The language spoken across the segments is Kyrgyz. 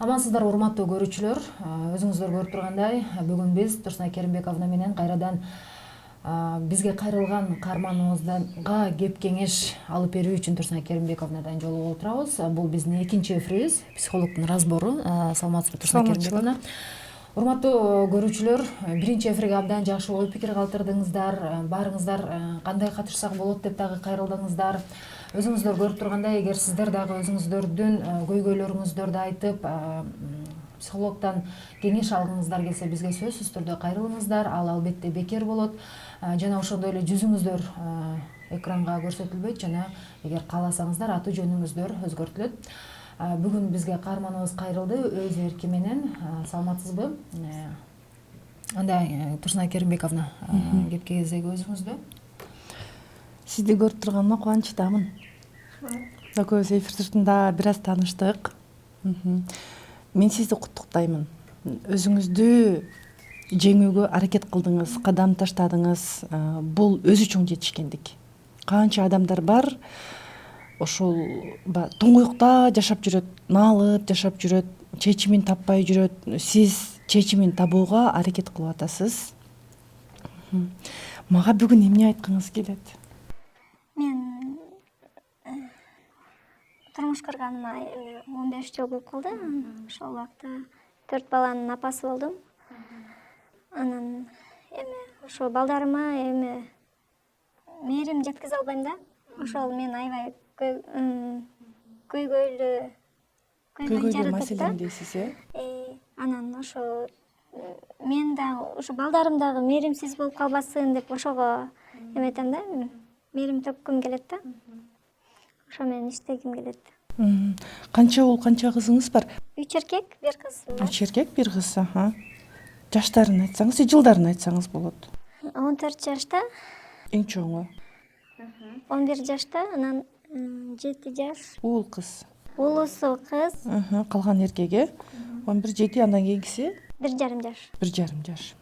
Амансыздар урматтуу көрүүчүлөр. Өзүңүздөр көрүп тургандай, бүгүн биз Турсунай Керимбековна менен кайрадан бизге кайрылган каарманыбызга кеп кеңеш алып берүү үчүн Турсунай Керимбековнадан жолугуп отурабыз. Бул биздин экинчи эфирибиз, психологдун разбору. Саламатсызбы, Турсунай Керимбековна? Урматтуу көрүүчүлөр, биринчи эфирге абдан жакшы ой пикир калтырдыңыздар. Баарыңыздар кандай катышсак болот деп дагы кайрылдыңыздар. Өзүңүздөр көрүп тургандай, эгер сиздер дагы өзүңүздөрдүн көйгөйлөрүңүздөрдү айтып, психологдон кеңеш алгыңыздар келсе, бизге сөзсүз түрдө кайрылыңыздар. Ал албетте бекер болот. Жана ошондой эле жүзүңүздөр экранга көрсөтүлбөйт, жана эгер кааласаңыздар аты жөнүңүздөр өзгөртүлөт. Бүгүн бизге каарманыбыз кайрылды өз эрки менен. Саламатсызбы? Андай, Турсунай Керимбековна, кепке кезеги өзүңүздө. Сизди көрүп турганыма кубанычтамын. Экөөбүз эфир сыртында бир аз тааныштык. Мен сизди куттуктаймын. Өзүңүздү жеңүүгө аракет кылдыңыз, кадам таштадыңыз. Бул өзү чоң жетишкендик. Канча адамдар бар, ошол туңгуюкта жашап жүрөт, наалып жашап жүрөт, чечимин таппай жүрөт. Сиз чечимин табууга аракет кылып атасыз. Мага бүгүн эмне айткыңыз келет? Мен турмуш курганыма 15 жыл болуп калды. Ошол убакта 4 баланын апасы болдум. Анан ошо балдарыма мээрим жеткизе албайм да. Ошол мен аябай көйгөйлүү маселем дейсиз, Анан ошо мен дагы ошо балдарым дагы мээримсиз болуп калбасын деп ошого эметем да. Мээрим төккүм келет да. Ошо менен иштегим келет. Канча уул, канча кызыңыз бар? 3 эркек, 1 кыз бар. 3 эркек, 1 кыз. Жаштарын айтсаңыз, жылдарын айтсаңыз болот. 14 жашта. Эң чоңу? 11 жашта, анан 7 жаш. Уул кыз. Уулусу кыз. Калган эркеги 11, 7, андан кийинкиси 1,5 жаш. 1,5 жаш.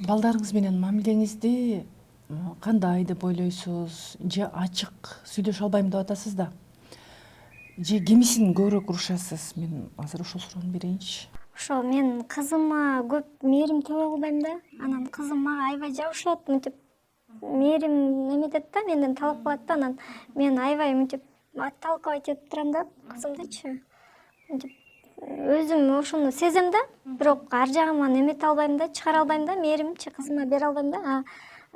Балдарыңыз менен мамилеңизди кандай деп ойлойсуз? Же ачык сүйлөшө албайм деп атасыз да? Же кимисин көбүрөөк урушасыз? Мен азыр ошол суроону берейинчи. Ошо мен кызыма көп мээрим төбө албайм да. Анан кызым мага аябай жабышат, мынтип мээрим эметет да, менден талап калат да. Анан мен аябай мынтип талкабайт этип турам да кызымдычы. Мынтип өзүм ошону сезем да, бирок ар жагыман эмете албайм да, чыгара албайм да, мээримчи кызыма бере албайм да.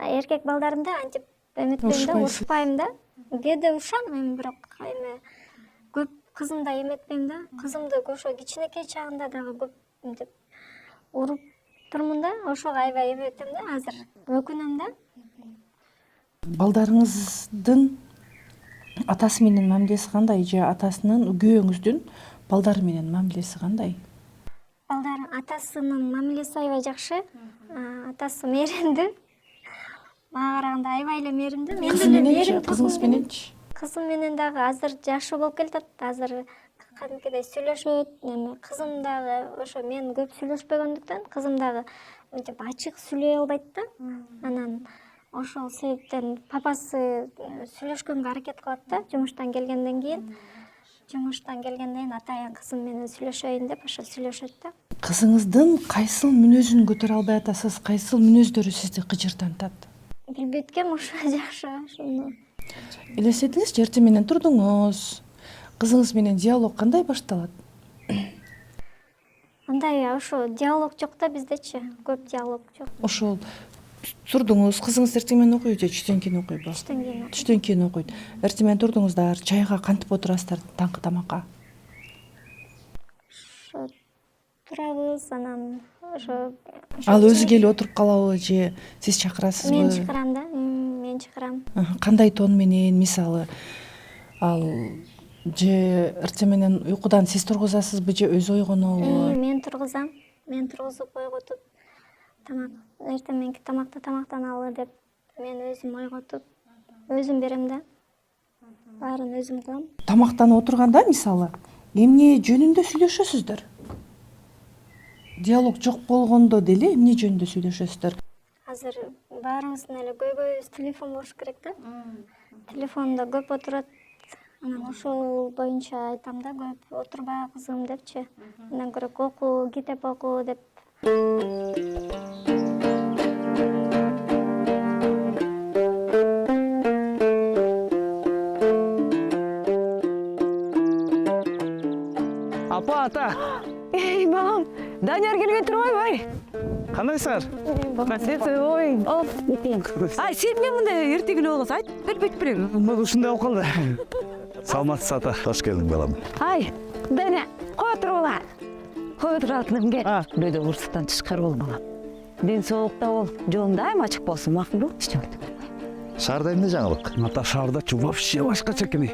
Эркек балдарымды антип эметпейм да, урушпайм да. Кээде урушам эми, бирок көп кызымдай эметпейм да. Кызымды ошо кичинекей чагында дагы көп мынтип уруп турмун да. Ошого аябай эметем да, азыр өкүнөм да. Балдарыңыздын атасы менен мамилеси кандай? Же атасынын, күйөөңүздүн балдары менен мамилеси кандай? Атасынын мамилеси аябай жакшы. Атасы мээримдүү. Мага караганда аябай эле мээримдүү. Кызыңыз мененчи? Кызым менен дагы азыр жакшы болуп келатат. Азыр кадимкидей сүйлөшөт. Кызым дагы ошо мен көп сүйлөшпөгөндүктөн, кызым дагы мынтип ачык сүйлөй албайт да. Анан ошол себептен папасы сүйлөшкөнгө аракет кылат да, жумуштан келгенден кийин. Жумуштан келгенден кийин атайын кызым менен сүйлөшөйүн деп ошо сүйлөшөт да. Кызыңыздын кайсыл мүнөзүн көтөрө албай атасыз? Кайсыл мүнөздөрү сизди кыжыртантат? Билбейт экенм, ошо жакшы ошону. Элестетиңиз, эртең менен турдуңуз. Кызыңыз менен диалог кандай башталат? Андай ошо диалог жок да биздечи. Көп диалог жок. Ошол турдуңуз, кызыңыз эртең менен окуйт же түштөн кийин окуйбу? Түштөн кийин окуйт. Эртең менен турдуңуздар, чайга кантип отурасыздар, таңкы тамакка? Ошо турабыз, анан ошо. Ал өзү келип отуруп калабы же сиз чакырасызбы? Мен чакырам да, мен чакырам. Кандай тон менен, мисалы, ал же эртең менен уйкудан сиз тургузасызбы же өзү ойгонобу? Мен тургузам. Мен тургузуп ойготуп, эртең мененки тамакты тамактаналы деп мен өзүм ойготуп, өзүм берем да. Баарын өзүм кылам. Тамактанып отурганда, мисалы, эмне жөнүндө сүйлөшөсүздөр? Диалог жок болгондо деле эмне жөнүндө сүйлөшөсүздөр? Азыр баарыбыздын эле көйгөйүбүз телефон болуш керек да. Телефондо көп отурат. анан ошол боюнча айтам да, көп отурба кызым депчи. Андан көрө оку, китеп оку деп. Апа, ата, Эй, балам, Данияр келген турбайбы? кандайсыңар? Ой, ай, сен эмне мындай эрте келип алгансың? Айт, бербейт белең. Мына ушундай болуп калды. Саламатсыз ата. Хош келдиң балам. Ай, Даня, кой тургула. Кой тур алтыным кел. Бөйдө урсуктан тышкары бол, балам. Ден соолукта бол, жолуң дайыма ачык болсун, макулбу? Шаарда эмне жаңылык? Ата, шаардачы вообще башкача экен.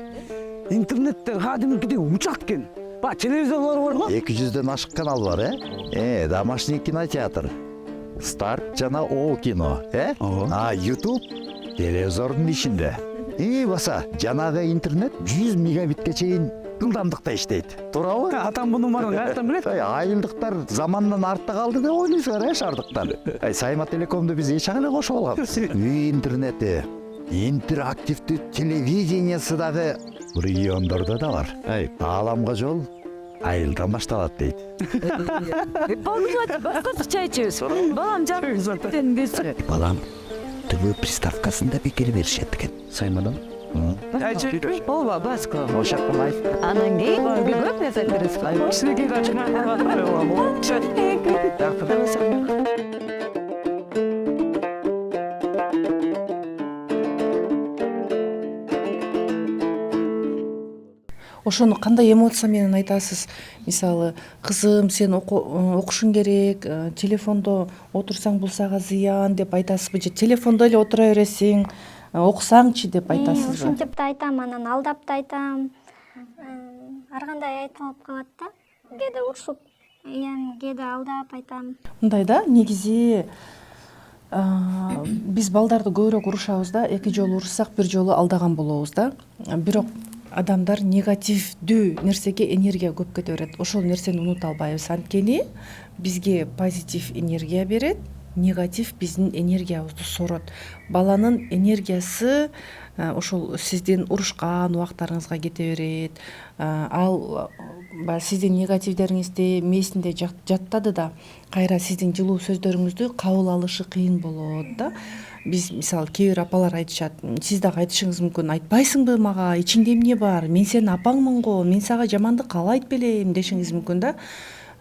Интернетте кадимкидей учат экен. Ба, телевизорлор барбы? 200дөн ашык канал бар, Домашний кинотеатр, Старт жана О кино, Ооба. YouTube телевизордун ичинде. Баса, жанагы интернет 100 мегабитке чейин ылдамдыкта иштейт. Туурабы? Атам мунун баарын каяктан билет? Айылдыктар замандан артта калды деп ойлойсуңар, шаардыктар. Сайма Телекомду биз эч аны кошуп алганбыз. Үй интернети, интерактивдүү телевидениясы дагы региондордо да бар. Ааламга жол айылдан башталат дейт. Баскыча чай ичебиз. Балам, жактан берсин. Балам, ТВ приставкасында бекер беришет экен. Саймадан? Ооба, баско. Ошоктон айт. Анан кийин көп нерсе бересиз. Кичинекей качкан. ошону кандай эмоция менен айтасыз? Мисалы, кызым, сен окушуң керек, телефондо отурсаң бул сага зыян деп айтасызбы же телефондо эле отура бересиң, окусаңчы деп айтасызбы? Ушинтип да айтам, анан алдап да айтам. Ар кандай айтылып калат да. Кээде урушуп, кээде алдап айтам. Мындай да, негизи биз балдарды көбүрөөк урушабыз да, 2 жолу уруссак 1 жолу алдаган болобуз да. Бирок адамдар негативдүү нерсеге энергия көп кете берет. Ошол нерсени унута албайбыз. Анткени бизге позитив энергия берет, негатив биздин энергиябызды сорот. Баланын энергиясы ошол сиздин урушкан убактарыңызга кете берет. Ал сиздин негативдериңизди мээсинде жаттады да, кайра сиздин жылуу сөздөрүңүздү кабыл алышы кыйын болот да. Биз мисалы кээ бир апалар айтышат, сиз дагы айтышыңыз мүмкүн, айтпайсыңбы мага, ичиңде эмне бар, мен сенин апаңмын го, мен сага жамандык каалайт белем дешиңиз мүмкүн да.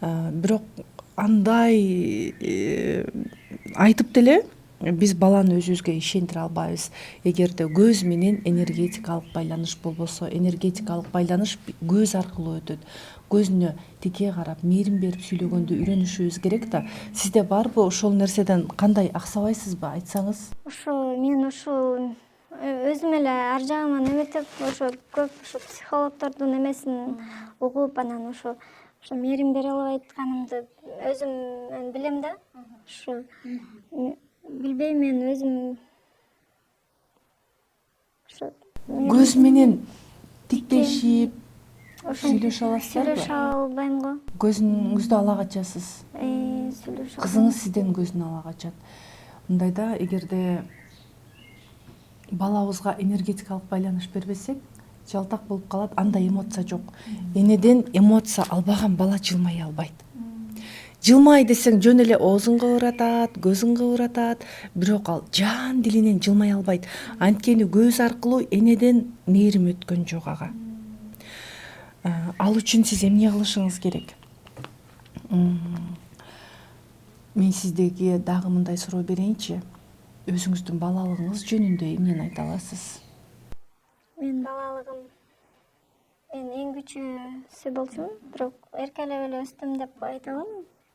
Бирок андай айтып деле биз баланы өзүбүзгө ишендире албайбыз. Эгерде көз менен энергетикалык байланыш болбосо, энергетикалык байланыш көз аркылуу өтөт. Көзүнө тике карап, мээрим берип сүйлөгөндү үйрөнүшүбүз керек да. Сизде барбы ошол нерседен кандай аксабайсызбы, айтсаңыз? Мен өзүм эле ар жагыма неметип, көп психологдордун эмесин угуп, анан ошо мээрим бере албай атканымды өзүм билем да. Билбейм, мен өзүм Көз менен тиктешип сүйлөшө аласызбы? сүйлөшө албайм го. Көзүңүздү ала качасыз. Сүйлөшө Кызыңыз сизден көзүн ала качат. Мындайда эгерде балабызга энергетикалык байланыш бербесек, жалтак болуп калат, анда эмоция жок. Энеден эмоция албаган бала жылмай албайт. Жылмай десең жөн эле оозун кыбыратат, көзүн кыбыратат, бирок ал жан дилинен жылмай албайт. Анткени көз аркылуу энеден мээрим өткөн жок ага. Ал үчүн сиз эмне кылышыңыз керек? Мен сиздерге дагы мындай суроо берейинчи. Өзүңүздүн балалыгыңыз жөнүндө эмнени айта аласыз? Мен балалыгым эң күчүүсү болчумун, бирок эркелеп эле өстүм деп айта алам.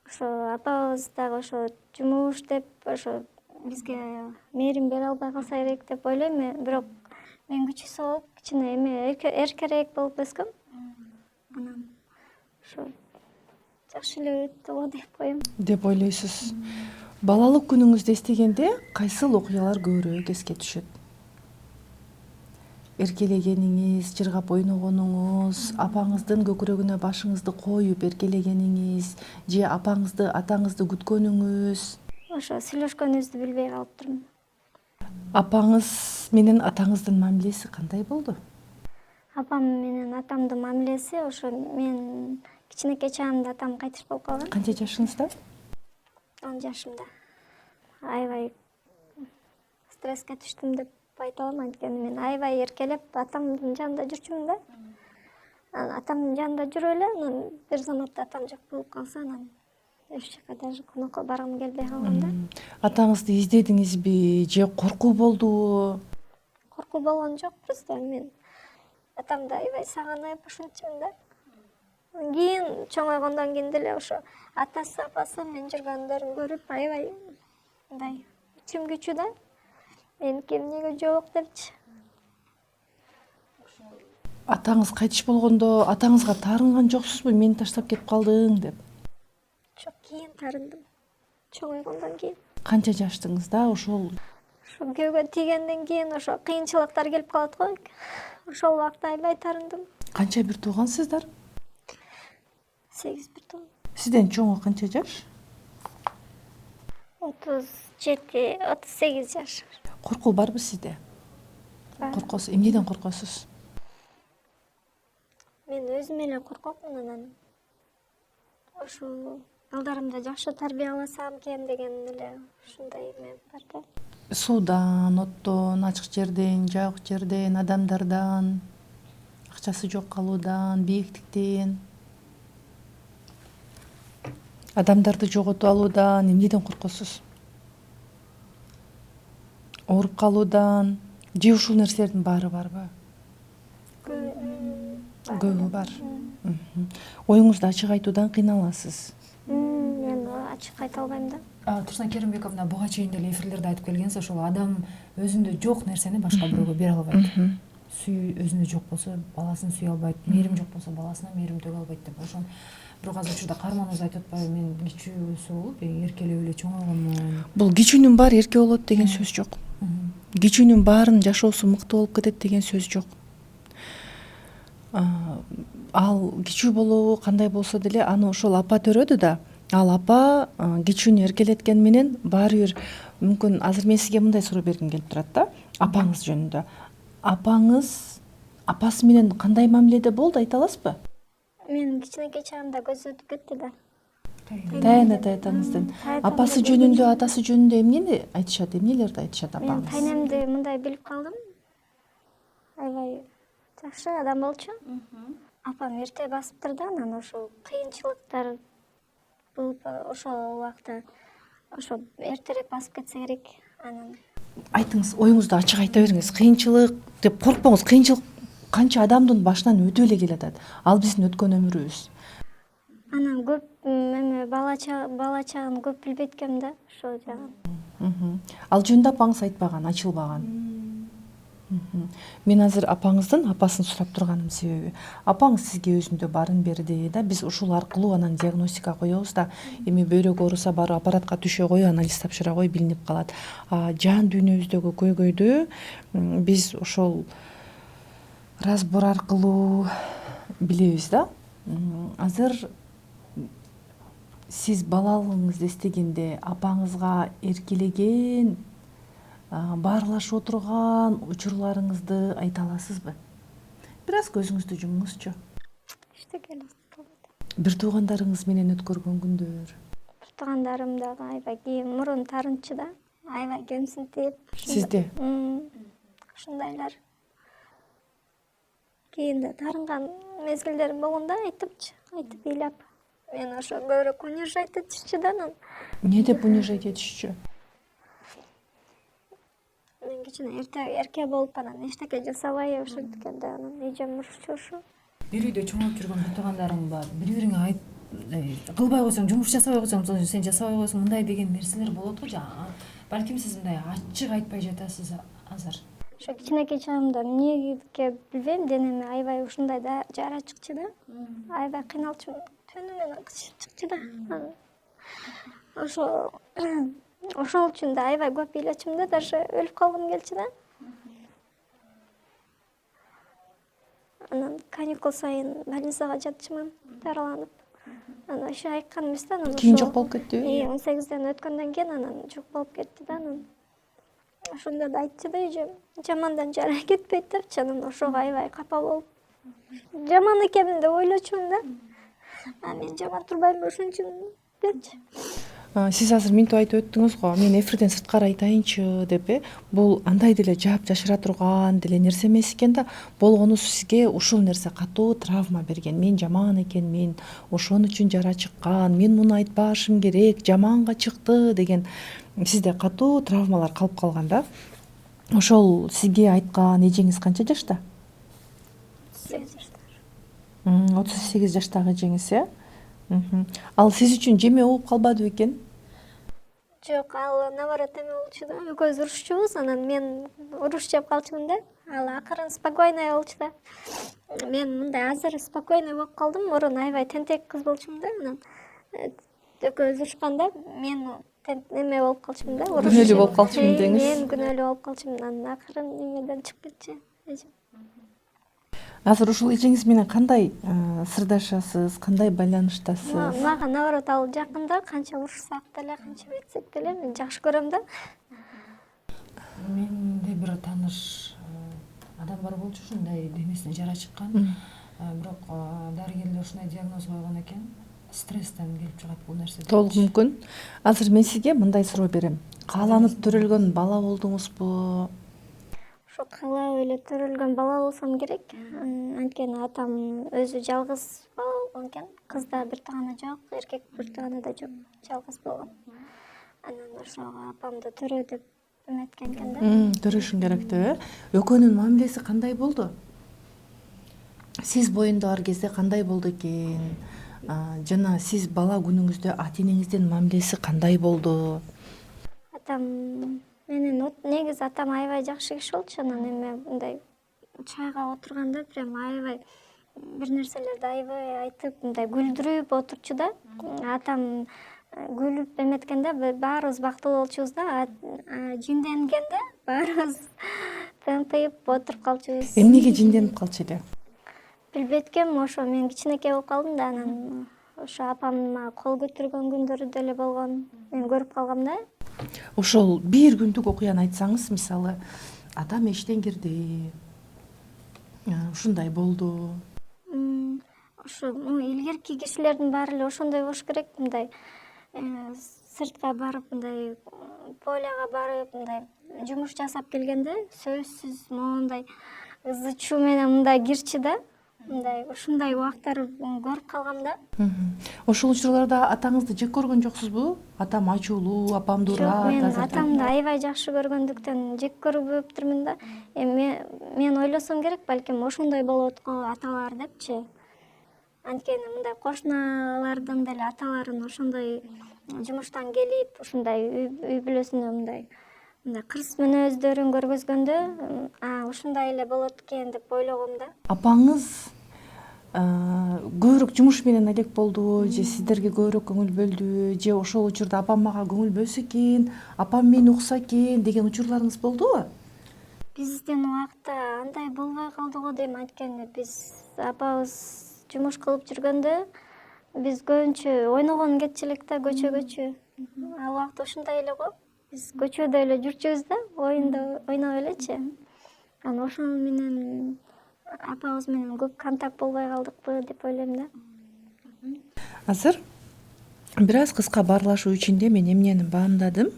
Ошо апабыз дагы ошо жумуш деп, ошо бизге мээрим бере албай калса керек деп ойлойм. Бирок мен күчүүсү болуп, кичине эркерээк болуп өскөм. Анан ошо жакшы эле өттү го деп коем. Деп ойлойсуз. Балалык күнүңүздү эстегенде кайсыл окуялар көбүрөөк эске түшөт? Эркелегениңиз, жыргап ойногонуңуз, апаңыздын көкүрөгүнө башыңызды коюп эркелегениңиз, же апаңызды, атаңызды күткөнүңүз? Ошо сүйлөшкөнүбүздү билбей калыптырмын. Апаңыз менен атаңыздын мамилеси кандай болду? апам менен атамдын мамилеси ошо мен кичинекей чагымда атам кайтыш болуп калган. Канча жашыңызда? 10 жашымда. Аябай стресске түштүм деп айта алам, анткени мен аябай эркелеп атамдын жанында жүрчүмүн да. Анан атамдын жанында жүрүп эле, анан бир заматта атам жок болуп калса, анан эч жака даже конокко баргым келбей калган да. Атаңызды издедиңизби же коркуу болдубу? Коркуу болгон жок, просто мен атамды аябай сагынып ушинтчимин да. Кийин чоңойгондон кийин деле ошо атасы, апасы мен жүргөндөрүн көрүп аябай мындай ичим күчү да. Меники эмнеге жок депчи. Атаңыз кайтыш болгондо атаңызга таарынган жоксузбу? Мени таштап кетип калдың деп. Жок, кийин таарындым. Чоңойгондон кийин. Канча жаштыңызда ошол? Ошо күйөөгө тийгенден кийин ошо кыйынчылыктар келип калат го. Ошол убакта аябай таарындым. Канча бир туугансыздар? 8 бир тоо. Сизден чоңу канча жаш? 37, 38 жаш. Коркуу барбы сизде? Коркосуз. Эмнеден коркосуз? Мен өзүм эле коркокмун, анан ошо балдарымды жакшы тарбияласам экен деген эле ушундай эме бар да. Суудан, оттон, ачык жерден, жабык жерден, адамдардан, акчасы жок калуудан, бийиктиктен, адамдарды жоготуп алуудан эмнеден коркосуз? Ооруп калуудан же ушул нерселердин баары барбы? Көбү бар. Оюңузду ачык айтуудан кыйналасыз. Мен ачык айта албайм да. Турсуна Керимбековна буга чейин деле эфирлерде айтып келгенсиз, ошол адам өзүндө жок нерсени башка бирөөгө бере албайт. Сүйүү өзүндө жок болсо баласын сүйө албайт, мээрим жок болсо баласына мээрим төгө албайт деп. Ошон бирок азыр учурда каарманыбыз айтып атпайбы, мен кичүүсү болуп, эркелеп эле чоңойгонмун. Бул кичүүнүн баары эрке болот деген сөз жок. Кичүүнүн баарынын жашоосу мыкты болуп кетет деген сөз жок. Ал кичүү болобу кандай болсо деле аны ошол апа төрөдү да. Ал апа кичүүнү эркелеткен менен баары бир мүмкүн азыр мен сизге мындай суроо бергим келип турат да. Апаңыз жөнүндө. Апаңыз апасы менен кандай мамиледе болду, айта аласызбы? Мен кичинекей чагымда көзү өтүп кетти да. Таянат айтаңыздан. Апасы жөнүндө, атасы жөнүндө эмнени айтышат, эмнелерди айтышат Мен апаңыз? тайнемди мындай билип калдым. Аябай жакшы адам болчу. Апам эрте басыптыр да, анан ошол кыйынчылыктар болуп ошол убакта ошо эртерээк басып кетсе керек. Анан Айтыңыз, оюңузду ачык айта бериңиз. Кыйынчылык деп коркпоңуз. Кыйынчылык канча адамдын башынан өтүп эле келатат. Ал биздин өткөн өмүрүбүз. анан көп эме бала чагын көп билбейт экенмин да, ошол жагын. Ал жөнүндө апаңыз айтпаган, ачылбаган. Мен азыр апаңыздын апасын сурап турганым себеби, апаңыз сизге өзүндө баарын берди да, биз ушул аркылуу анан диагностика коебуз да, эми бөйрөк ооруса барып аппаратка түшө кой, анализ тапшыра кой, билинип калат. Жан дүйнөбүздөгү көйгөйдү биз ошол разбор аркылуу билебиз да. Азыр сиз балалыгыңызды эстегенде апаңызга эркелеген, баарлашып отурган учурларыңызды айта аласызбы? Бир аз көзүңүздү жумуңузчу. Эчтеке эле калбайт. Бир туугандарыңыз менен өткөргөн күндөр. Бир туугандарым дагы аябай кийин мурун тарынчу да, аябай кемсинтип. Сизде? Ушундайлар. Кийин да тарынган мезгилдерим болгондо айтып ыйлап. Мен ошо көбүрөөк унижать этишчү да анан. Эмне деп унижать этишчү? Мен кичине эрке болуп анан эчтеке жасабай ошенткенде анан эжем урушчу ошо. Бир үйдө чоңоюп жүргөн бир туугандарың бар. Бири-бириңе кылбай койсоң, жумуш жасабай койсоң, сен жасабай койсоң, мындай деген нерселер болот го. Балким сиз мындай ачык айтпай жатасыз азыр. Ошо кичинекей чагымда эмнеге билбейм, денеме аябай ушундай да жара чыкчу да. Аябай кыйналчумун. Төнү менен чыкчу да. Ошол үчүн да аябай көп ыйлачумун да, даже өлүп калгым келчү да. Анан каникул сайын больницага жатчумун, дарыланып. Анан ошо айткан эмес да, анан Кийин жок болуп кетти. 18ден өткөндөн кийин анан жок болуп кетти да, анан ошондо да айтчу да эжем, жамандан жара кетпейт депчи, анан ошого аябай капа болуп жаман экенмин деп ойлочумун да. Мен жаман турбаймынбы ошон үчүн депчи. Сиз азыр минтип айтып өттүңүз го, мен эфирден сырткары айтайынчы деп, бул андай деле жаап жашыра турган деле нерсе эмес экен да. Болгону сизге ушул нерсе катуу травма берген. Мен жаман экенмин, ошон үчүн жара чыккан, мен муну айтпашым керек, жаманга чыкты деген сизде катуу травмалар калып калган да. Ошол сизге айткан эжеңиз канча жашта? 38 жаштагы эжеңиз, Ал сиз үчүн жеме болуп калбадыбы экен? Жок, ал наоборот эме болчу да. Экөөбүз урушчубуз, анан мен уруш жеп калчумун да. Ал акырын спокойный болчу да. Мен мындай азыр спокойный болуп калдым. Мурун аябай тентек кыз болчумун да. Анан экөөбүз урушканда мен эме болуп калчумун да. Күнөөлүү болуп калчумун деңиз. Мен күнөөлүү болуп калчумун. Анан акырын эмеден чыгып кетчи. Азыр ушул эжеңиз менен кандай сырдашасыз, кандай байланыштасыз? Мага наоборот ал жакында, канча урушсак деле, канча бетсек деле мен жакшы көрөм да. Менде бир тааныш адам бар болчу, ушундай денесине жара чыккан. Бирок дарыгерлер ушундай диагноз койгон экен. Стресстен келип чыгат бул нерсе. Толук мүмкүн. Азыр мен сизге мындай суроо берем. Кааланып төрөлгөн бала болдуңузбу? Ошо каалап эле төрөлгөн бала болсом керек. Анткени атам өзү жалгыз бала болгон экен. Кызда бир таганы жок, эркек бир таганы да жок. Жалгыз болгон. Анан ошого апамды төрө деп эметкен экен да. Төрөшүң керек деп, Экөөнүн мамилеси кандай болду? Сиз боюндагы кезде кандай болду экен? Жана сиз бала күнүңүздө ата-энеңиздин мамилеси кандай болду? Атам менен негизи атам аябай жакшы киши болчу. Анан эме мындай чайга отурганда прям аябай бир нерселерди аябай айтып, мындай күлдүрүп отурчу да. Атам күлүп эметкенде баарыбыз бактылуу болчубуз да. Жинденгенде баарыбыз тынтыйып отуруп калчубуз. Эмнеге жинденип калчу эле? Билбейт экенмин, ошо мен кичинекей болуп калдым да. Анан ошо апамма кол көтөргөн күндөрү деле болгон. Мен көрүп калгам да. Ошол бир күндүк окуяны айтсаңыз, мисалы, атам эштен кирди, ушундай болду. Ошо илгерки кишилердин баары эле ошондой болуш керек. Мындай сыртка барып, мындай поляга барып, мындай жумуш жасап келгенде сөзсүз моундай ызы чуу менен мындай кирчи да. Мындай ушундай убактар көрүп калгам да. Ошол учурларда атаңызды жек көргөн жоксузбу? Атам ачуулуу, апамды урат. Мен атамды аябай жакшы көргөндүктөн жек көрбөптүрмүн да. Мен ойлосом керек, балким ошондой болот го аталар депчи. Анткени мындай кошуналардын деле аталарын ошондой жумуштан келип, ушундай үй бүлөсүнө мындай кырс мүнөздөрүн көргөзгөндө, ушундай эле болот экен деп ойлогом да. Апаңыз көбүрөөк жумуш менен элек болдубу, же сиздерге көбүрөөк көңүл бөлдүбү, же ошол учурда апам мага көңүл бөлсө экен, апам мени укса экен деген учурларыңыз болдубу? Биздин убакта андай болбой калды го дейм. Анткени биз апабыз жумуш кылып жүргөндө биз көбүнчө ойногон кетчү да, көчө. Ал убакта ушундай эле го. Биз көчөдө эле жүрчүбүз да, ойноп элечи. Анан ошол менен апабыз менен көп контакт болбой калдыкпы деп ойлойм да. Азыр бир аз кыска баарлашуу ичинде мен эмнени баамдадым?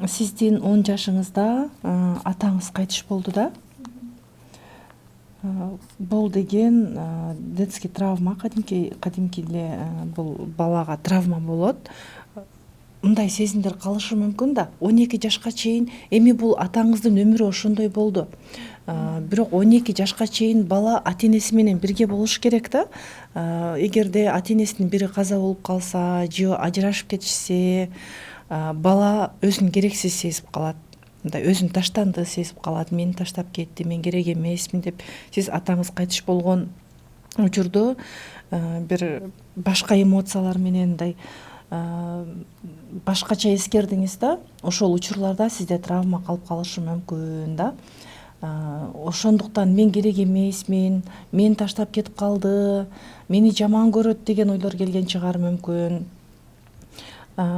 Сиздин 10 жашыңызда атаңыз кайтыш болду да. Бул деген детский травма, кадимки эле бул балага травма болот. Мындай сезимдер калышы мүмкүн да. 12 жашка чейин эми бул атаңыздын өмүрү ошондой болду. Бирок 12 жашка чейин бала ата-энеси менен бирге болуш керек да. Эгерде ата-энесинин бири каза болуп калса, же ажырашып кетишсе, бала өзүн керексиз сезип калат. Мындай өзүн таштанды сезип калат. Мени таштап кетти, мен керек эмесмин деп. Сиз атаңыз кайтыш болгон учурда бир башка эмоциялар менен мындай башкача эскердиңиз да. Ошол учурларда сизде травма калып калышы мүмкүн да. Ошондуктан мен керек эмесмин, мени таштап кетип калды, мени жаман көрөт деген ойлор келген чыгары мүмкүн.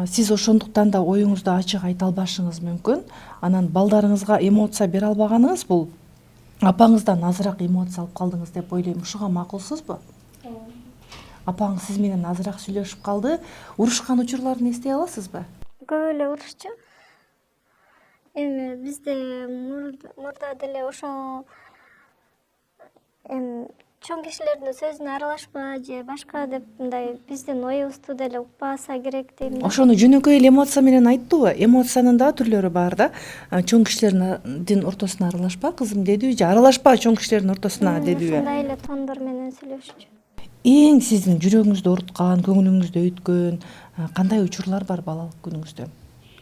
Сиз ошондуктан да оюңузду ачык айта албашыңыз мүмкүн. Анан балдарыңызга эмоция бере албаганыңыз бул апаңыздан азыраак эмоция алып калдыңыз деп ойлойм. Ушуга макулсузбу? Апаңыз сиз менен азыраак сүйлөшүп калды. Урушкан учурларын эстей аласызбы? Көп эле урушчу. Эми бизде мурда деле ошол чоң кишилердин сөзүнө аралашпа же башка деп мындай биздин оюбузду деле укпаса керек дейм. Ошону жөнөкөй эле эмоция менен айттыбы? Эмоциянын да түрлөрү бар да. Чоң кишилердин ортосуна аралашпа кызым дедиби же аралашпа чоң кишилердин ортосуна дедиби? Ушундай эле тондор менен сүйлөшчү. Эң сиздин жүрөгүңүздү ооруткан, көңүлүңүздү өйткөн кандай учурлар бар балалык күнүңүздө?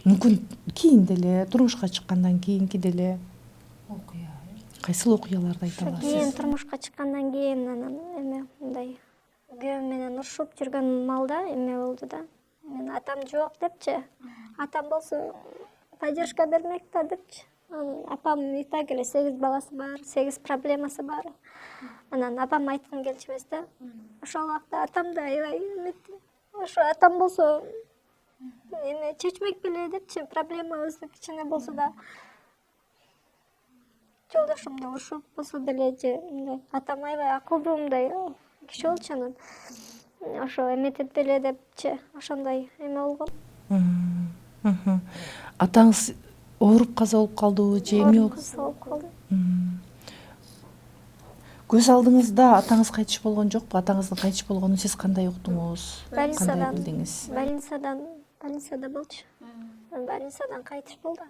Мүмкүн кийин деле, турмушка чыккандан кийинки деле окуя. кайсыл окуяларды айта Кийин аласыз? турмушка чыккандан кийин анан эме мындай күйөөм менен урушуп жүргөн маалда эме болду да. Мен атам жок депчи. Атам болсо поддержка бермек да депчи. Апам и так эле 8 баласы бар, 8 проблемасы бар. Анан апам айткым келчү эмес да. Ошол убакта атам да аябай эметти. Ошо атам болсо эме чечмек беле депчи. Проблемабызды кичине болсо да жолдошум да урушуп болсо деле же мындай атам аябай акылдуу мындай киши болчу анан ошо эметип деле депчи. Ошондой эме болгон. Атаңыз ооруп каза болуп калдыбы же эмне болуп? Болуп калды. Көз алдыңызда атаңыз кайтыш болгон жокпу? Атаңыздын кайтыш болгонун сиз кандай уктуңуз? Кандай билдиңиз? Больницада болчу. Больницадан кайтыш болду.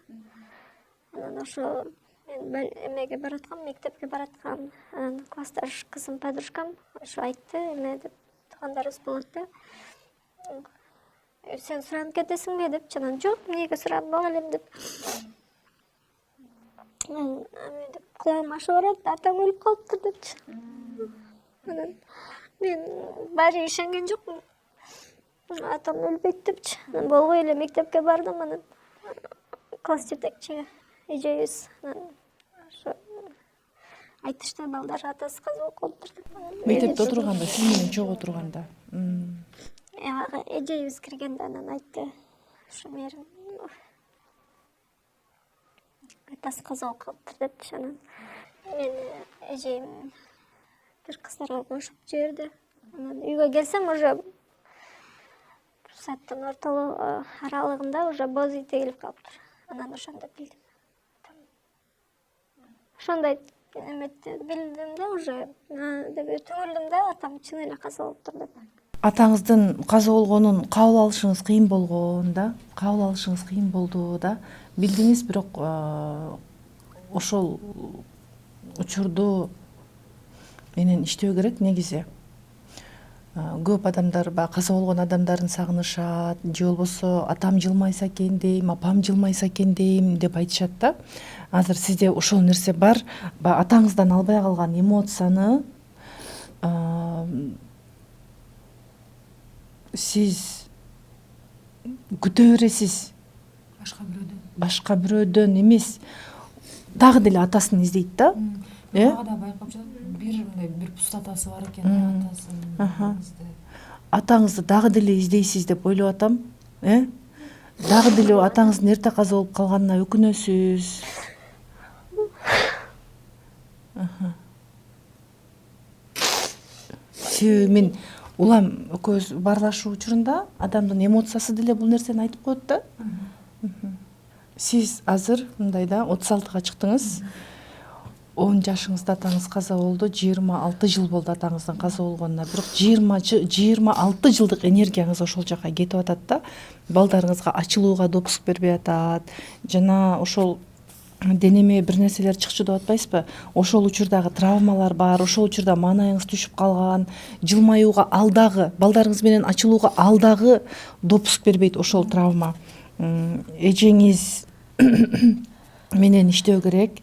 Анан ошо мен эмеге бараткам, мектепке бараткам. Анан классташ кызым подружкам ошо айтты, эме деп туугандарыбыз болот да. Сен суранып кетесиңби депчи. Анан жок, эмнеге суранбак элем деп. Эме деп кулагым ашып барат, атам өлүп калыптыр депчи. Анан мен баары ишенген жокмун. Атам өлбөйт депчи. Болбой эле мектепке бардым, анан класс жетекчиге эжебиз ошо айтышты, балдар атасы каза болуп калыптыр деп. Мектепте отурганда, сиз менен чогуу отурганда. Эжебиз киргенде анан айтты. Ошо мээрим атасы каза болуп калыптыр депчи. Анан мени эжем бир кыздарга кошуп жиберди. Анан үйгө келсем уже бир сааттын аралыгында уже боз үй тегилип калыптыр. Анан ошондо билдим. Ошондой эметти билдим да уже деп түңүлдүм да, атам чын эле каза болуптур деп. Атаңыздын каза болгонун кабыл алышыңыз кыйын болгон да, кабыл алышыңыз кыйын болду да. Билдиңиз, бирок ошол учурду менен иштөө керек негизи. Көп адамдар каза болгон адамдарын сагынышат, же болбосо атам жылмайса экен дейм, апам жылмайса экен дейм деп айтышат да. Азыр сизде ошол нерсе бар. Атаңыздан албай калган эмоцияны сиз күтө бересиз. Башка бирөөдөн эмес. Дагы деле атасын издейт да. Дагы да байкап жатат. Бир пустотасы бар экен атасын. Атаңызды дагы деле издейсиз деп ойлоп атам. Дагы деле атаңыздын эрте каза болуп калганына өкүнөсүз. Себеби мен улам экөөбүз баарлашуу учурунда адамдын эмоциясы деле бул нерсени айтып коет да. Сиз азыр мындай да 36-га чыктыңыз. 10 жашыңызда атаңыз каза болду, 26 жыл болду атаңыздын каза болгонуна. Бирок 26 жылдык энергияңыз ошол жака кетип атат да. Балдарыңызга ачылууга допуск бербей атат. Жана ошол денеме бир нерселер чыкчу деп атпайсызбы? Ошол учурдагы травмалар бар, ошол учурда маанайыңыз түшүп калган, жылмаюуга алдагы, балдарыңыз менен ачылууга алдагы допуск бербейт ошол травма. Эжеңиз менен иштөө керек.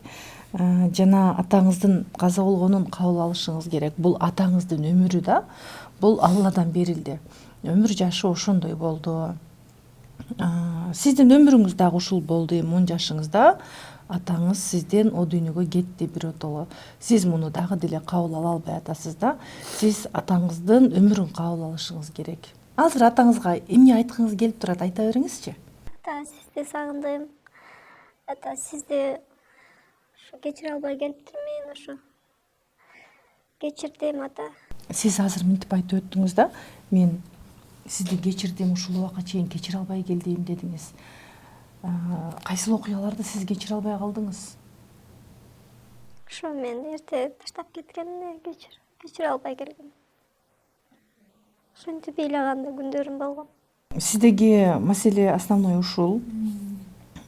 Жана атаңыздын каза болгонун кабыл алышыңыз керек. Бул атаңыздын өмүрү да. Бул Алладан берилди. Өмүр жашы ошондой болду. Сиздин өмүрүңүз дагы ушул болду. 10 жашыңызда атаңыз сизден о дүйнөгө кетти биротоло. Сиз муну дагы деле кабыл ала албай атасыз да. Сиз атаңыздын өмүрүн кабыл алышыңыз керек. Азыр атаңызга эмне айткыңыз келип турат, айта бериңизчи. Ата, сизди сагындым. Ата, сизди ошо кечире албай келиптирмин, ошо кечирдим ата. Сиз азыр мынтип айтып өттүңүз да, мен сизди кечирдим, ушул убакка чейин кечире албай келдим дедиңиз. Кайсыл окуяларды сиз кечире албай калдыңыз? Ошо мен эрте таштап кеткенимне кечире албай келгем. Ошентип ыйлаганда күндөрүм болгон. Сиздеги маселе основной ушул.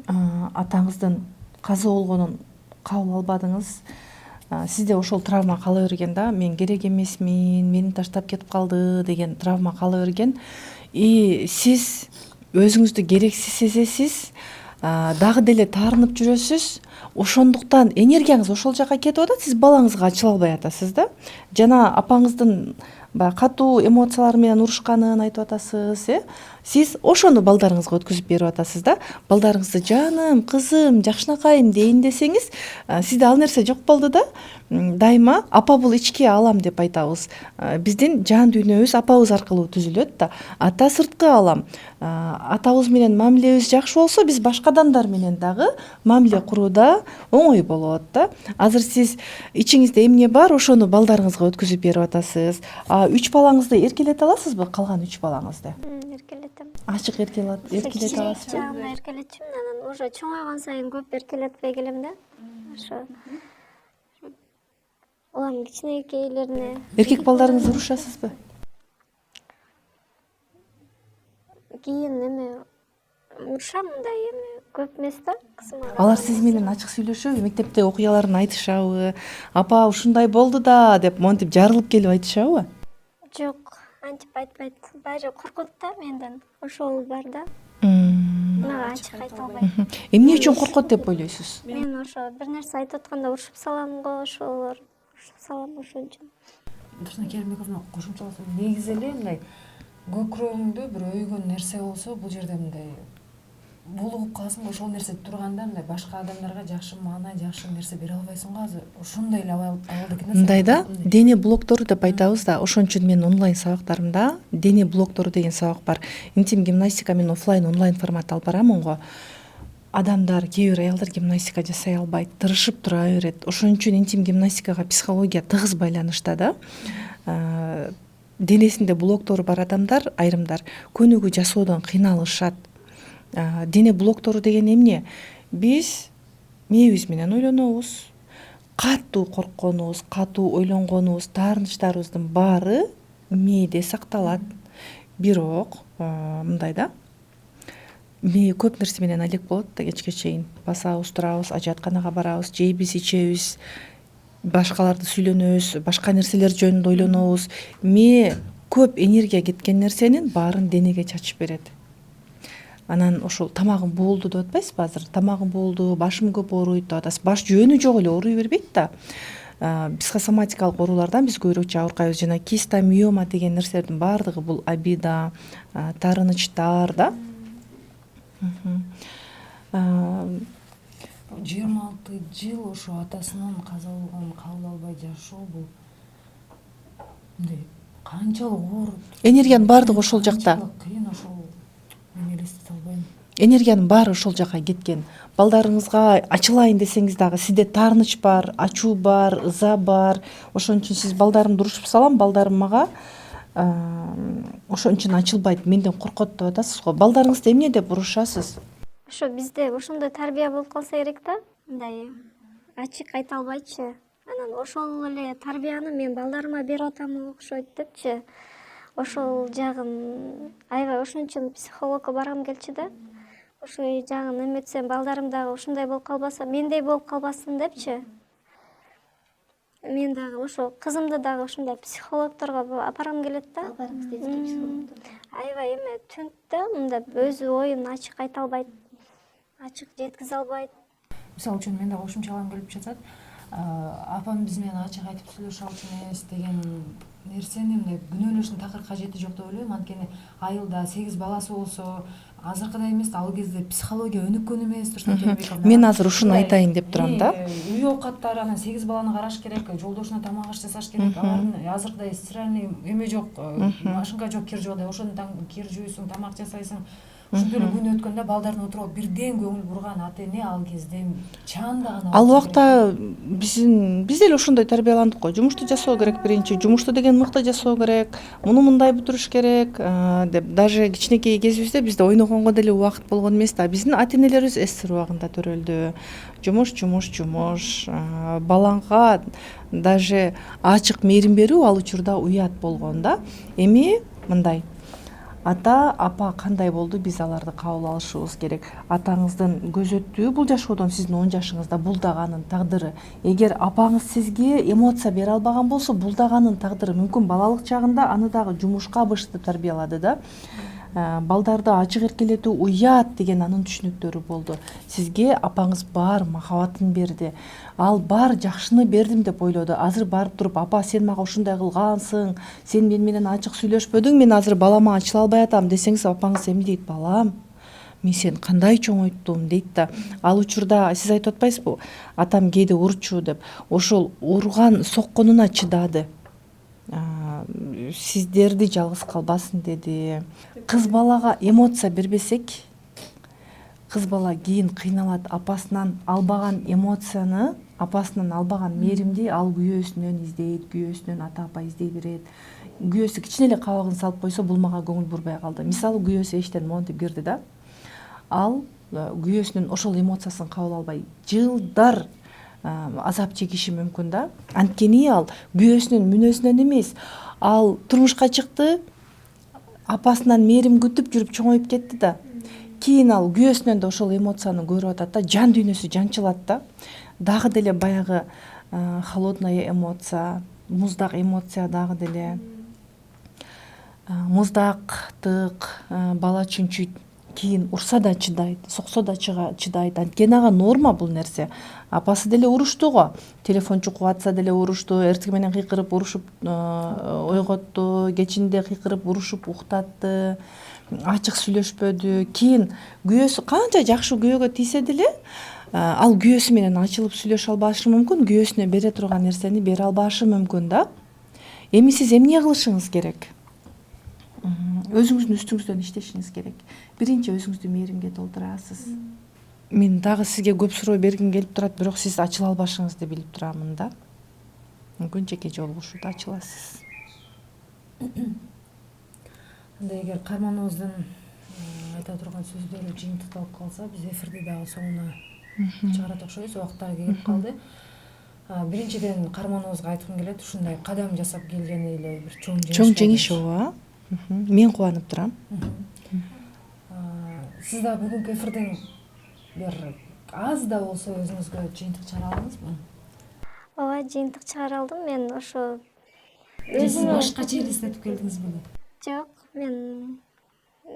Атаңыздын каза болгонун кабыл албадыңыз. Сизде ошол травма кала берген да, мен керек эмесмин, мени таштап кетип калды деген травма кала берген. И сиз өзүңүздү керексиз сезесиз, дагы деле таарынып жүрөсүз. Ошондуктан энергияңыз ошол жака кетип атат, сиз балаңызга ачыла албай атасыз да. Жана апаңыздын баягы катуу эмоциялар менен урушканын айтып атасыз, Сиз ошону балдарыңызга өткүзүп берип атасыз да. Балдарыңызды жаным, кызым, жакшынакайым дейин десеңиз, сизде ал нерсе жок болду да. Дайыма апа бул ички алам деп айтабыз. Биздин жан дүйнөбүз апабыз аркылуу түзүлөт да. Ата сырткы алам. Атабыз менен мамилебиз жакшы болсо, биз башка адамдар менен дагы мамиле курууда оңой болот да. Азыр сиз ичиңизде эмне бар, ошону балдарыңызга өткүзүп берип атасыз. 3 балаңызды эркелете аласызбы? Калган 3 балаңызды? Эркелетем. Ачык эркелете аласызбы? Жагына эркелетчүмүн, анан уже чоңойгон сайын көп эркелетпей келем да. Ошо улам кичинекейлерине. Эркек балдарыңызды урушасызбы? Кийин эме урушам, мындай эме көп эмес да, кызыма. Алар сиз менен ачык сүйлөшөбү? Мектепте окуяларын айтышабы? Апа ушундай болду да деп монтип жарылып келип айтышабы? Жок, антип айтпайт. Баары коркот да менден. Ошол бар да. Мага ачык айта албайт. Эмне үчүн коркот деп ойлойсуз? Мен ошо бир нерсе айтып атканда урушуп салам го, ошолор урушуп салам ошон үчүн. Турсуна Керимбековна кошумчаласа, негизи эле мындай көкүрөгүңдө бир өйгөн нерсе болсо, бул жерде мындай булугуп каласың, ошол нерсе турганда мындай башка адамдарга жакшы маана, жакшы нерсе бере албайсың го. Азыр ошондой эле абалдык нерсе. Мындай да, дене блоктору деп айтабыз да. Ошон үчүн мен онлайн сабактарымда дене блоктору деген сабак бар. Интим гимнастика мен офлайн, онлайн формат алып барамын го. Адамдар, кээ бир аялдар гимнастика жасай албайт, тырышып тура берет. Ошон үчүн интим гимнастикага психология тыгыз байланышта да. Денесинде блоктору бар адамдар, айрымдар көнүгүү жасоодон кыйналышат. Дене блоктору деген эмне? Биз мээбиз менен ойлонобуз. Катуу коркконубуз, катуу ойлонгонубуз, таарынычтарыбыздын баары мээде сакталат. Бирок мындай да, мээ көп нерсе менен алек болот да, кечке чейин басабыз, турабыз, ажатканага барабыз, жейбиз, ичебиз, башкаларды сүйлөнөбүз, башка нерселер жөнүндө ойлонобуз. Мээ көп энергия кеткен нерсенин баарын денеге чачып берет. Анан ошол тамагым болду деп атпайсызбы азыр? Тамагым болду, башым көп ооруйт деп атасыз. Баш жөнү жок эле ооруй бербейт да. Психосоматикалык оорулардан биз көбүрөөкчө ауыркайбыз. Жана киста, миома деген нерселердин баардыгы бул обида, таарынычтар да. 26 жыл ошо атасынан каза болгон кабыл албай жашоо, бул мындай канчалык оор. Энергиянын баардыгы ошол жакта. Кыйын ошол. Мен элестете албайм. Энергиянын баары ошол жака кеткен. Балдарыңызга ачылайын десеңиз дагы сизде таарыныч бар, ачуу бар, ыза бар. Ошон үчүн сиз балдарымды урушуп салам, балдарым мага ошон үчүн ачылбайт, менден коркот деп атасыз го. Балдарыңызды эмне деп урушасыз? Ошо бизде ошондой тарбия болуп калса керек да, мындай ачык айта албайчы. Анан ошол эле тарбияны мен балдарыма берип атам окшойт депчи. Ошол жагын аябай, ошон үчүн психологко баргым келчү да. Ошол жагын эметсем, балдарым дагы ушундай болуп калбаса, мендей болуп калбасын депчи. Мен дагы ошо кызымды дагы ушундай психологторго апаргым келет да. Балдарыңызды психологдор. Аябай эме түнт да, мындай өзү оюн ачык айта албайт, ачык жеткизе албайт. Мисалы үчүн мен да кошумчалагым келип жатат. Апам биз менен ачык айтып сүйлөшө алчу эмес деген нерсени мындай күнөөлөштүн такыр кажети жок деп ойлойм. Анткени айылда 8 баласы болсо, азыркыдай эмес, ал кезде психология өнүккөн эмес. Турсуна Керимбековна. Мен азыр ушуну айтайын деп турам да. Үй оокаттары, анан 8 баланы караш керек, жолдошуна тамак аш жасаш керек. Алардын азыркыдай стиральный эме жок, машинка жок, кир жуудай. Ошону кир жууйсуң, тамак жасайсың. ошондой эле күн өткөндө балдардын отуруп бирден көңүл бурган ата эне ал кезде чанда гана ал убакта биз деле ошондой тарбияландык го. Жумушту жасоо керек биринчи. Жумушту деген мыкты жасоо керек. Муну мындай бүтүрүш керек деп даже кичинекей кезибизде бизде ойногонго деле убакыт болгон эмес да. Биздин ата энелерибиз СССР убагында төрөлдү. Жумуш. Балаңга даже ачык мээрим берүү ал учурда уят болгон да. Эми мындай ата апа кандай болду, биз аларды кабыл алышыбыз керек. Атаңыздын көзөттүгү бул жашоодон сиздин 10 жашыңызда, бул дагы анын тагдыры. Эгер апаңыз сизге эмоция бере албаган болсо, бул дагы анын тагдыры. Мүмкүн балалык чагында аны дагы жумушка бышытып тарбиялады да. Балдарды ачык эркелетүү уят деген анын түшүнүктөрү болду. Сизге апаңыз бар махабатын берди. Ал бар жакшыны бердим деп ойлоду. Азыр барып туруп, апа сен мага ушундай кылгансың, сен менен ачык сүйлөшпөдүң, мен азыр балама ачыла албай атам десеңиз, апаңыз эми дейт, балам, мен сени кандай чоңойттум дейт да. Ал учурда сиз айтып атпайсызбы, атам кээде урчу деп. Ошол урган сокконуна чыдады. Сиздерди жалгыз калбасын деди. Кыз балага эмоция бербесек, кыз бала кийин кыйналат. Апасынан албаган эмоцияны, апасынан албаган мээримди ал күйөөсүнөн издейт, күйөөсүнөн ата апа издей берет. Күйөөсү кичине эле кабагын салып койсо, бул мага көңүл бурбай калды. Мисалы, күйөөсү эштен монтип кирди да. Ал күйөөсүнүн ошол эмоциясын кабыл албай жылдар азап чегиши мүмкүн да. Анткени ал күйөөсүнүн мүнөзүнөн эмес, ал турмушка чыкты, апасынан мээрим күтүп жүрүп чоңоюп кетти да. Кийин ал күйөөсүнөн да ошол эмоцияны көрүп атат да, жан дүйнөсү жанчылат да. Дагы деле баягы холодная эмоция, муздак эмоция дагы деле. Муздактык бала чүнчүйт, кийин урса да чыдайт, соксо да чыдайт. Анткени ага норма бул нерсе. Апасы деле урушту го. Телефон чукуп атса деле урушту, эртең менен кыйкырып урушуп ойготту, кечинде кыйкырып урушуп уктатты, ачык сүйлөшпөдү. Кийин күйөөсү канча жакшы күйөөгө тийсе деле, ал күйөөсү менен ачылып сүйлөшө албашы мүмкүн, күйөөсүнө бере турган нерсени бере албашы мүмкүн да. Эми сиз эмне кылышыңыз керек? Өзүңүздүн үстүңүздөн иштешиңиз керек. Биринчи өзүңүздү мээримге толтурасыз. Мен дагы сизге көп суроо бергим келип турат, бирок сиз ачыла албашыңызды билип турамын да. Мүмкүн жеке жолугушууда ачыласыз. Анда эгер каарманыбыздын айта турган сөздөрү жыйынтыкталып калса, биз эфирди дагы соңуна чыгарат окшойбуз. Убактар келип калды. Биринчиден каарманыбызга айткым келет, ушундай кадам жасап келгени эле бир чоң жеңиш ооба. Мен кубанып турам. Сиз да бүгүнкү эфирден бир аз да болсо өзүңүзгө жыйынтык чыгара алдыңызбы? Ооба, жыйынтык чыгара алдым. Мен ошо Сиз башкача элестетип келдиңиз беле? жок, мен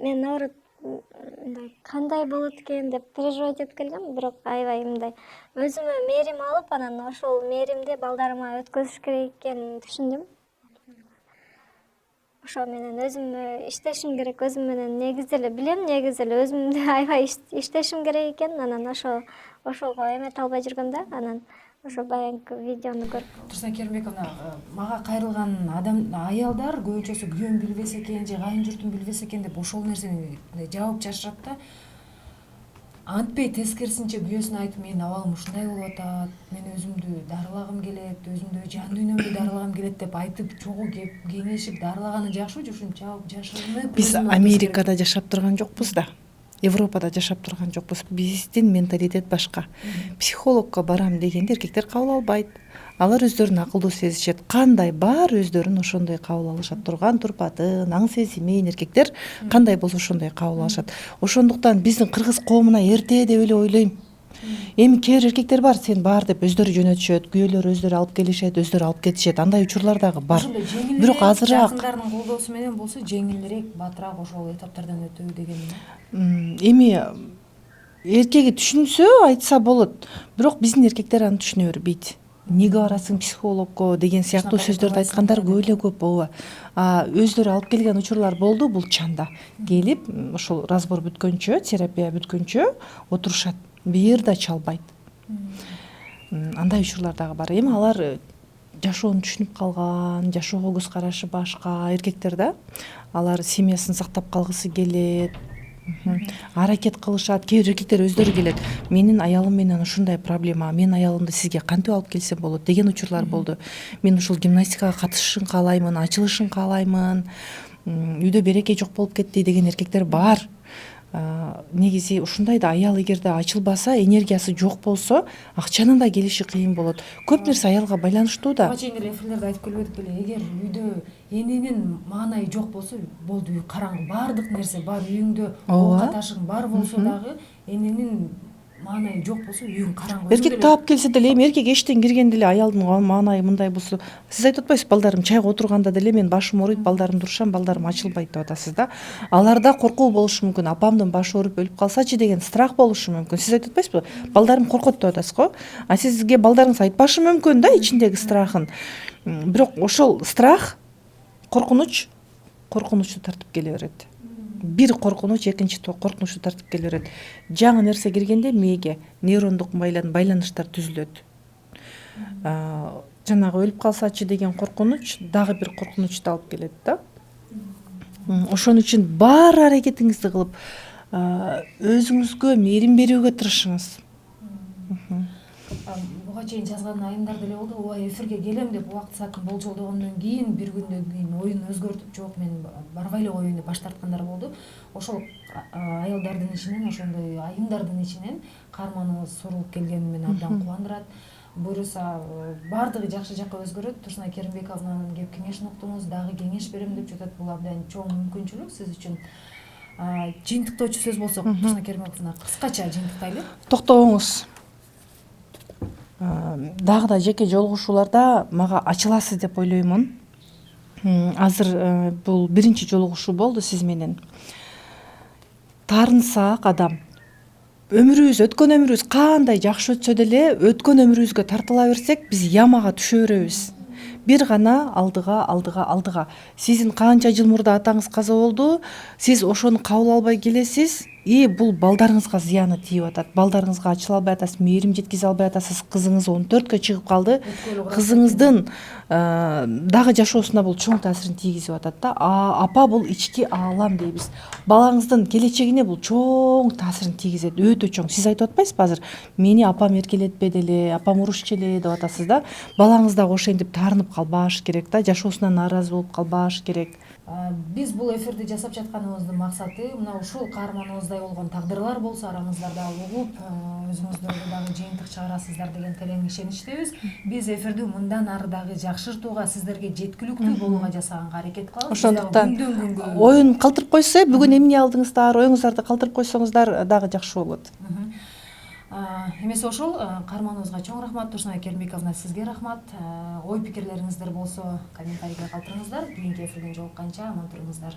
наоборот мындай кандай болот экен деп переживать этип келгем, бирок аябай мындай өзүмө мээрим алып, анан ошол мээримди балдарыма өткөзүш керек экенин түшүндүм. Ошо менен өзүмө иштешим керек, өзүм менен негизи эле билем, негизи эле өзүмдү аябай иштешим керек экенин, анан ошого эмете албай жүргөм да, анан ошо баягы видеону көрүп. Турсуна Керимбековна, мага кайрылган аялдар көбүнчөсү күйөөм билбесе экен же кайын журтум билбесе экен деп ошол нерсени жаап жашырат да. Антпей тескерисинче күйөөсүнө айтып, менин абалым ушундай болуп атат, мен өзүмдү дарылагым келет, өзүмдү жан дүйнөмдү дарылагым келет деп айтып, чогуу кеңешип дарылаганы жакшыбы же ушинтип жаап жашырынып? Биз Америкада жашап турган жокпуз да. Европада жашап турган жокпуз. Биздин менталитет башка. Психологко барам дегенде эркектер кабыл албайт. Алар өздөрүн акылдуу сезишет. Кандай бар өздөрүн ошондой кабыл алышат. Турган турпатын, аң сезимин эркектер кандай болсо ошондой кабыл алышат. Ошондуктан биздин кыргыз коомуна эрте деп эле ойлойм. Эми кээ бир эркектер бар, сен бар деп өздөрү жөнөтүшөт, күйөөлөрү өздөрү алып келишет, өздөрү алып кетишет. Андай учурлар дагы бар. Бирок азыраак жакындардын колдоосу менен болсо жеңилирээк, батыраак ошол этаптардан өтүү деген. Эми эркеги түшүнсө айтса болот. Бирок биздин эркектер аны түшүнө бербейт. Неге барасың психологко деген сыяктуу сөздөрдү айткандар көп эле көп. Ооба. Өздөрү алып келген учурлар болду, бул чанда. Келип, ошол разбор бүткөнчө, терапия бүткөнчө отурушат. Бир да чалбайт. Андай учурлар дагы бар. Эми алар жашоону түшүнүп калган, жашоого көз карашы башка эркектер да. Алар семьясын сактап калгысы келет. аракет кылышат. Кээ бир эркектер өздөрү келет, менин аялым менен ушундай проблема, мен аялымды сизге кантип алып келсем болот деген учурлар болду. Мен ушул гимнастикага катышышын каалаймын, ачылышын каалаймын, үйдө береке жок болуп кетти деген эркектер бар. Негизи ушундай да аял эгерде ачылбаса, энергиясы жок болсо, акчанын да келиши кыйын болот. Көп нерсе аялга байланыштуу да. Буга чейин эле эфирлерде айтып келбедик беле, эгер үйдө эненин маанайы жок болсо, болду, үй караңгы, баардык нерсе бар, үйүңдө оокат ашың бар болсо дагы эненин маанайы жок болсо, үйүң караңгы. Эркек таап келсе деле, эми эркек эчтен киргенде эле аялдын маанайы мындай болсо, сиз айтып атпайсызбы, балдарым чайга отурганда деле мен башым ооруйт, балдарым турушам, балдарым ачылбайт деп атасыз да. Аларда коркуу болушу мүмкүн, апамдын башы ооруп өлүп калсачы деген страх болушу мүмкүн. Сиз айтып атпайсызбы, балдарым коркот деп атасыз го. А сизге балдарыңыз айтпашы мүмкүн да ичиндеги страхын. Бирок ошол страх, коркунучу тартып келе берет. Бир коркунуч экинчи коркунучу тартып келе берет. Жаңы нерсе киргенде мээге нейрондук байланыштар түзүлөт. Жанагы өлүп калсачы деген коркунуч дагы бир коркунучту алып келет да. Ошон үчүн бар аракетиңизди кылып, өзүңүзгө мээрим берүүгө тырышыңыз. Буга чейин жазган айымдар деле болду, ооба эфирге келем деп убакыт саатын болжолдогондон кийин бир күндөн кийин оюн өзгөртүп, жок мен барбай эле коеюн деп баш тарткандар болду. Ошол аялдардын ичинен, ошондой айымдардын ичинен каарманыбыз сурулуп келгени мени абдан кубандырат. Буюрса баардыгы жакшы жакка өзгөрөт. Турсунай Керимбековнанын кеп кеңешин уктуңуз, дагы кеңеш берем деп жатат. Бул абдан чоң мүмкүнчүлүк сиз үчүн. Жыйынтыктоочу сөз болсок, Турсунай Керимбековна, кыскача жыйынтыктайлы. Токтоңуз. Дагы да жеке жолугушууларда мага ачыласыз деп ойлоймун. Азыр бул биринчи жолугушуу болду сиз менен. Таарынсак адам, өткөн өмүрүбүз кандай жакшы өтсө деле, өткөн өмүрүбүзгө тартыла берсек, биз ямага түшө беребиз. Бир гана алдыга. Сиздин канча жыл мурда атаңыз каза болду, сиз ошону кабыл албай келесиз, бул балдарыңызга зыяны тийип атат. Балдарыңызга ачыла албай атасыз, мээрим жеткизе албай атасыз. Кызыңыз 14кө чыгып калды. Кызыңыздын дагы жашоосуна бул чоң таасирин тийгизип атат да. Апа бул ички аалам дейбиз. Балаңыздын келечегине бул чоң таасирин тийгизет, өтө чоң. Сиз айтып атпайсызбы азыр? Мени апам эркелетпеди эле, апам урушчу эле деп атасыз да. Балаңыз дагы ошентип таарынып калбаш керек да, жашоосуна нааразы болуп калбаш керек. Биз бул эфирди жасап жатканыбыздын максаты мына ушул каарманыбыздай болгон тагдырлар болсо араңыздарда угуп, өзүңүздөргө дагы жыйынтык чыгарасыздар деген терең ишеничтебиз. Биз эфирди мындан ары дагы жакшыртууга, сиздерге жеткиликтүү болууга жасаганга аракет кылабыз. Ошондуктан оюн калтырып койсо, бүгүн эмне алдыңыздар, оюңуздарды калтырып койсоңуздар дагы жакшы болот. Эмесе ошол, каарманыбызга чоң рахмат. Турсунай Керимбековна, сизге рахмат. Ой пикирлериңиздер болсо комментарийге калтырыңыздар. Кийинки эфирден жолукканча аман туруңуздар.